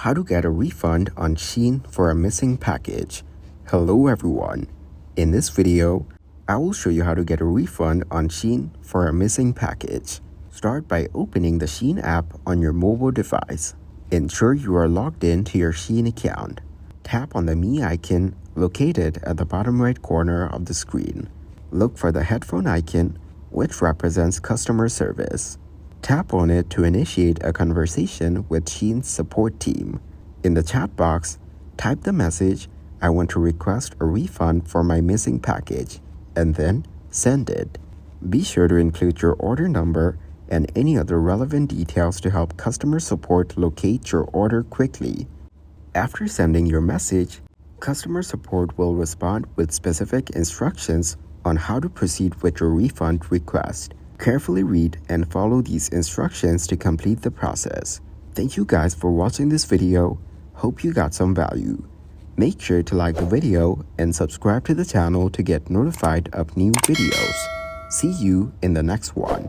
How to get a refund on Shein for a missing package. Hello everyone. In this video, I will show you how to get a refund on Shein for a missing package. Start by opening the Shein app on your mobile device. Ensure you are logged in to your Shein account. Tap on the Me icon located at the bottom right corner of the screen. Look for the headphone icon, which represents customer service. Tap on it to initiate a conversation with Shein's support team. In the chat box, type the message, "I want to request a refund for my missing package," and then send it. Be sure to include your order number and any other relevant details to help customer support locate your order quickly. After sending your message, customer support will respond with specific instructions on how to proceed with your refund request. Carefully read and follow these instructions to complete the process. Thank you guys for watching this video. Hope you got some value. Make sure to like the video and subscribe to the channel to get notified of new videos. See you in the next one.